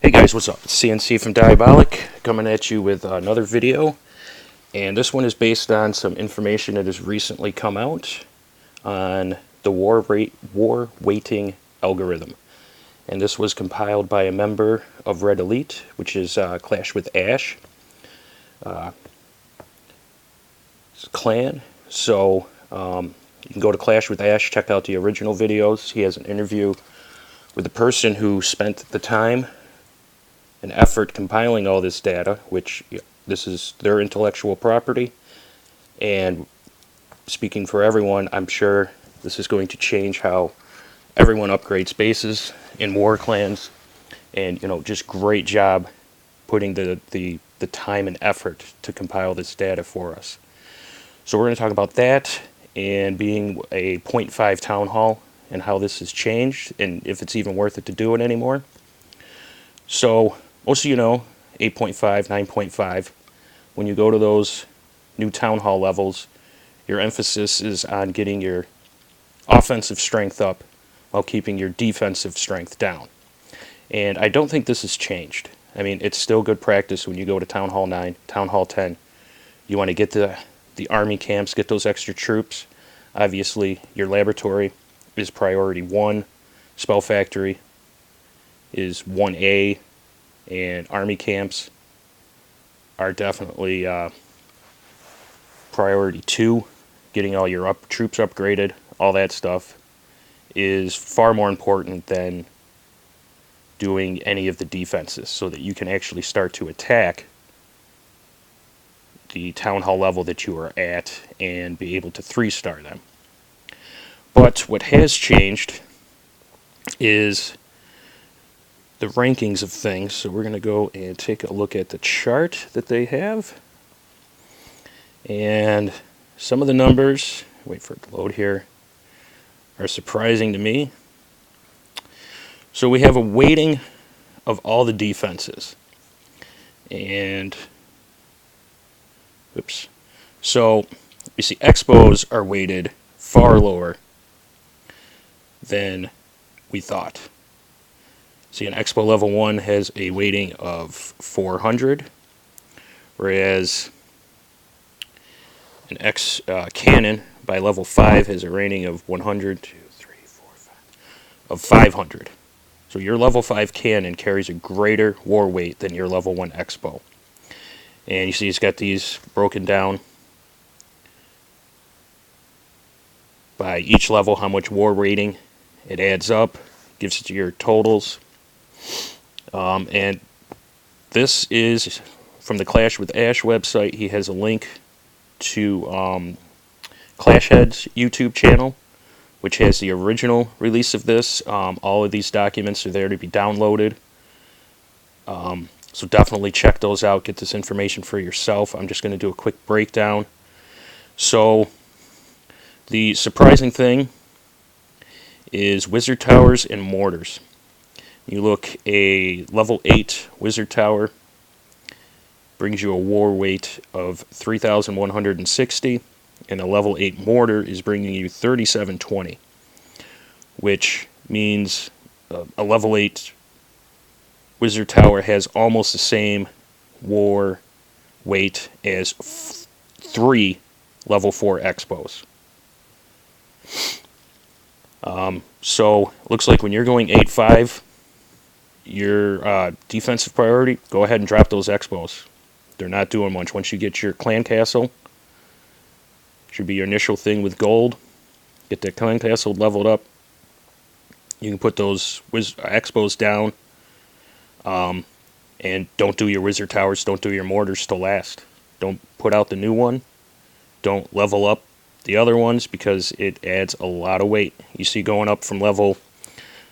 Hey guys, what's up? It's CNC from Diabolic coming at you with another video, and this one is based on some information that has recently come out on the war weighting algorithm. And this was compiled by a member of Red Elite, which is Clash with Ash clan. So you can go to Clash with Ash, check out the original videos. He has an interview with the person who spent the time and effort compiling all this data, which this is their intellectual property. And speaking for everyone, I'm sure this is going to change how everyone upgrades bases in war clans. And just great job putting the time and effort to compile this data for us. So we're going to talk about that and being a 0.5 town hall and how this has changed and if it's even worth it to do it anymore. So most of you know 8.5, 9.5. When you go to those new town hall levels, your emphasis is on getting your offensive strength up while keeping your defensive strength down. And I don't think this has changed. I mean, it's still good practice when you go to Town Hall 9, Town Hall 10. You want to get to the army camps, get those extra troops. Obviously, your laboratory is priority 1. Spell Factory is 1A. And army camps are definitely priority 2. Getting all your troops upgraded, all that stuff, is far more important than doing any of the defenses, so that you can actually start to attack the town hall level that you are at and be able to 3-star them. But what has changed is the rankings of things. So we're going to go and take a look at the chart that they have. And some of the numbers, wait for it to load here, are surprising to me. So we have a weighting of all the defenses. And, oops. So you see Expos are weighted far lower than we thought. See, an Expo level 1 has a weighting of 400, whereas an cannon by level 5 has a rating of 100, 2, 3, 4, 5, of 500. So your level 5 cannon carries a greater war weight than your level 1 Expo. And you see it's got these broken down by each level, how much war rating it adds up, gives it your totals. And this is from the Clash with Ash website. He has a link to Clash Head's YouTube channel, which has the original release of this. All of these documents are there to be downloaded. So definitely check those out. Get this information for yourself. I'm just going to do a quick breakdown. So the surprising thing is Wizard Towers and Mortars. You look, a level 8 Wizard Tower brings you a war weight of 3,160, and a level 8 Mortar is bringing you 3,720, which means a level 8 Wizard Tower has almost the same war weight as 3 level 4 Expos. So, looks like when you're going 8-5, your defensive priority, go ahead and drop those Expos. They're not doing much. Once you get your clan castle, should be your initial thing with gold. Get that clan castle leveled up. You can put those Expos down. And don't do your Wizard Towers, don't do your Mortars to last. Don't put out the new one. Don't level up the other ones because it adds a lot of weight. You see going up from level,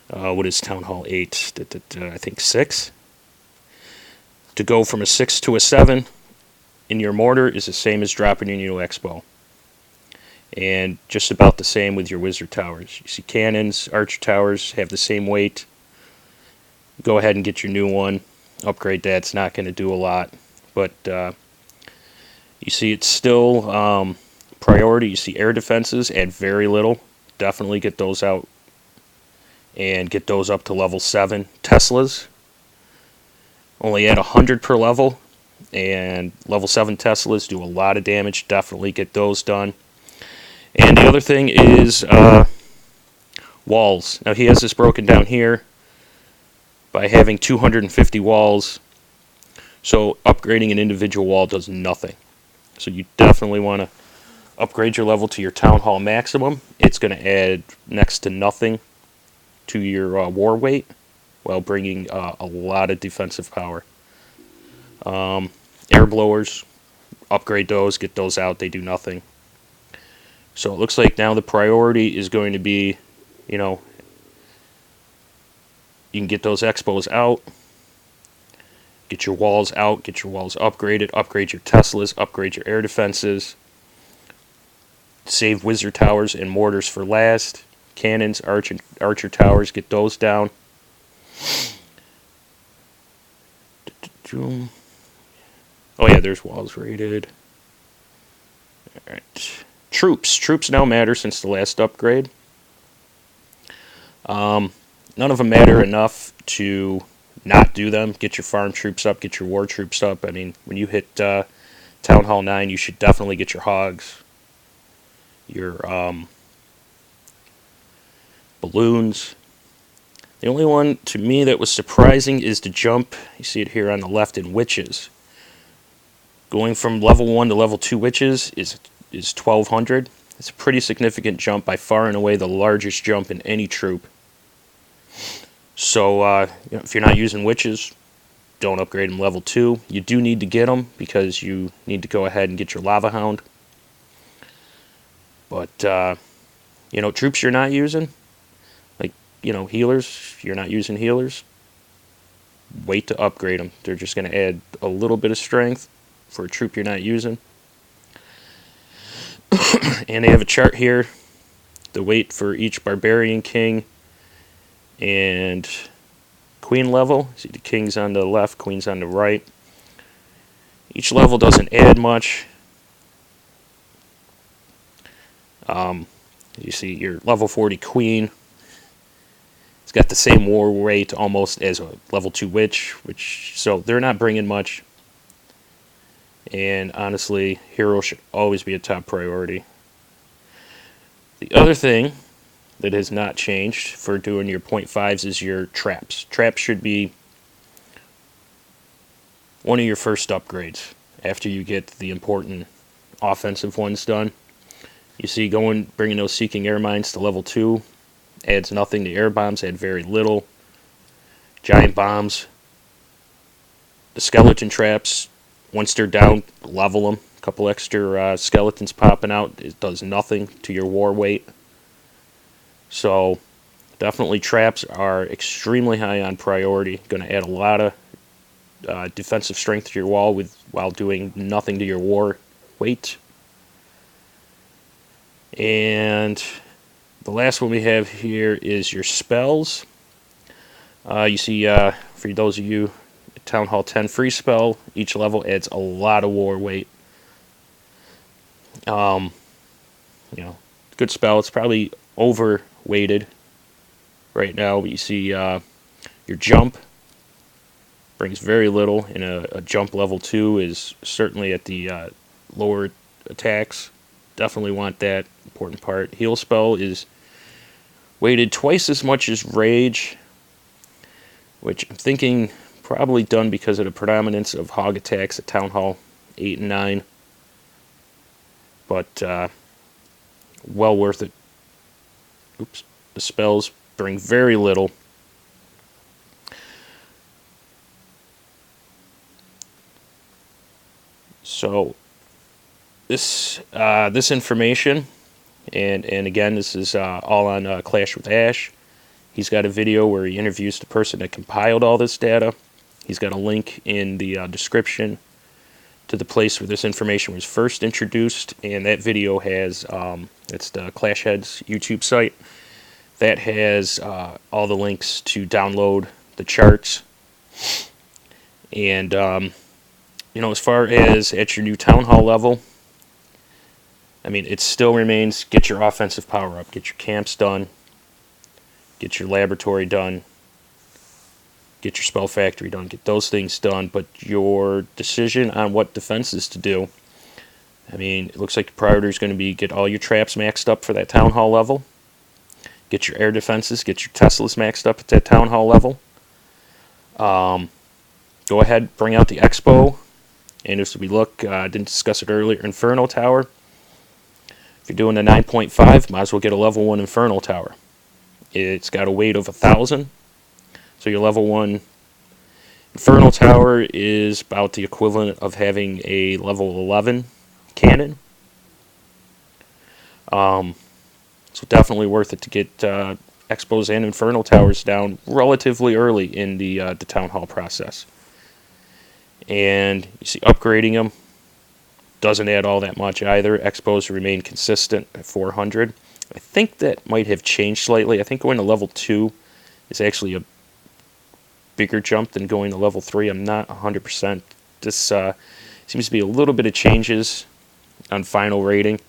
what is Town Hall 8? I think 6. To go from a 6 to a 7 in your Mortar is the same as dropping in your Expo. And just about the same with your Wizard Towers. You see cannons, Archer Towers have the same weight. Go ahead and get your new one. Upgrade that. It's not going to do a lot. But you see it's still priority. You see air defenses add very little. Definitely get those out and get those up to level 7. Teslas Only add 100 per level, and level 7 Teslas do a lot of damage. Definitely get those done. And the other thing is walls. Now he has this broken down here by having 250 walls. So upgrading an individual wall does nothing. So you definitely want to upgrade your level to your Town Hall maximum. It's going to add next to nothing to your war weight while bringing a lot of defensive power. Air blowers, upgrade those, get those out, they do nothing. So it looks like now the priority is going to be, you know, you can get those expos out, get your walls out, get your walls upgraded, upgrade your Teslas, upgrade your air defenses, save wizard towers and mortars for last, cannons, archer towers, get those down. Oh yeah, there's walls rated. Alright. Troops now matter since the last upgrade. None of them matter enough to not do them. Get your farm troops up, get your war troops up. I mean, when you hit Town Hall 9, you should definitely get your hogs, your balloons. The only one to me that was surprising is the jump. You see it here on the left in witches. Going from level 1 to level 2 witches is 1200. It's a pretty significant jump, by far and away the largest jump in any troop. So if you're not using witches, don't upgrade them level 2. You do need to get them because you need to go ahead and get your Lava Hound. But troops you're not using, like healers, you're not using healers, wait to upgrade them. They're just going to add a little bit of strength for a troop you're not using. And they have a chart here, the weight for each barbarian king and queen level. See the king's on the left, queen's on the right. Each level doesn't add much. You see your level 40 queen. It's got the same war weight almost as a level 2 witch, so they're not bringing much. And honestly, hero should always be a top priority. The other thing that has not changed for doing your 0.5s is your traps. Traps should be one of your first upgrades after you get the important offensive ones done. You see, bringing those Seeking Air Mines to level 2 adds nothing. The air bombs add very little. Giant bombs. The skeleton traps, once they're down, level them. A couple extra skeletons popping out. It does nothing to your war weight. So definitely traps are extremely high on priority. Going to add a lot of defensive strength to your wall while doing nothing to your war weight. And the last one we have here is your spells. You see, for those of you, Town Hall 10 free spell, each level adds a lot of war weight. Good spell. It's probably overweighted right now. But you see your jump brings very little, and a jump level 2 is certainly at the lower attacks. Definitely want that important part. Heal spell is weighted twice as much as rage, which I'm thinking probably done because of the predominance of hog attacks at Town Hall 8 and 9. But well worth it. Oops. The spells bring very little. So this information, and again, this is all on Clash with Ash. He's got a video where he interviews the person that compiled all this data. He's got a link in the description to the place where this information was first introduced, and that video has, it's the Clash Heads YouTube site. That has all the links to download the charts. And, as far as at your new Town Hall level, I mean, it still remains, get your offensive power up, get your camps done, get your laboratory done, get your spell factory done, get those things done. But your decision on what defenses to do, I mean, it looks like the priority is going to be get all your traps maxed up for that Town Hall level, get your air defenses, get your Teslas maxed up at that Town Hall level. Go ahead, bring out the Expo, and as we look, I didn't discuss it earlier, Inferno Tower. If you're doing a 9.5, might as well get a level 1 Inferno Tower. It's got a weight of 1,000, so your level 1 Inferno Tower is about the equivalent of having a level 11 cannon. So definitely worth it to get Expos and Inferno Towers down relatively early in the Town Hall process. And you see upgrading them doesn't add all that much either. Expos remain consistent at 400. I think that might have changed slightly. I think going to level 2 is actually a bigger jump than going to level 3. I'm not 100%. This seems to be a little bit of changes on final rating.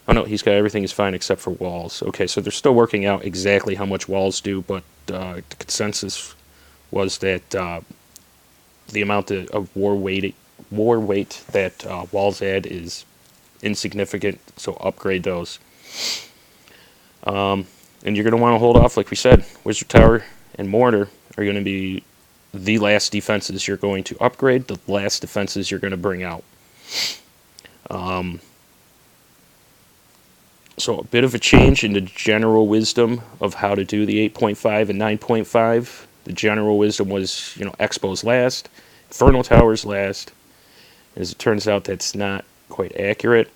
Oh no, he's got everything is fine except for walls. Okay, so they're still working out exactly how much walls do, but the consensus was that the amount of war weight that walls add is insignificant, so upgrade those. And you're going to want to hold off, like we said. Wizard Tower and Mortar are going to be the last defenses you're going to upgrade, the last defenses you're going to bring out. So a bit of a change in the general wisdom of how to do the 8.5 and 9.5. The general wisdom was, Expos last, Inferno Towers last. As it turns out, that's not quite accurate.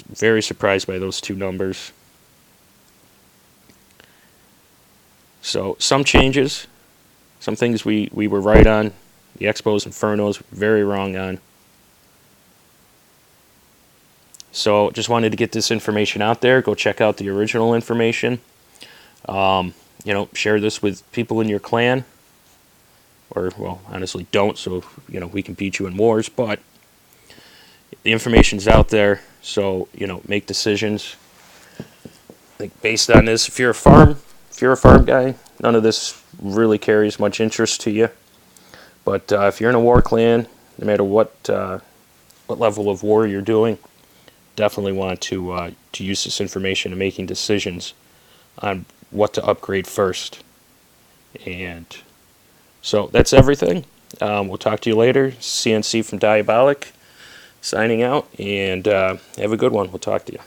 Very surprised by those two numbers. So some changes, some things we were right on. The Expos, Infernos, very wrong on. So just wanted to get this information out there. Go check out the original information. Share this with people in your clan. Or, well, honestly, don't, so, we can beat you in wars. But the information's out there, so, make decisions. I think based on this, if you're a farm guy, none of this really carries much interest to you. But if you're in a war clan, no matter what level of war you're doing, definitely want to use this information in making decisions on what to upgrade first. And so that's everything. We'll talk to you later. CNC from Diabolic signing out, and have a good one. We'll talk to you.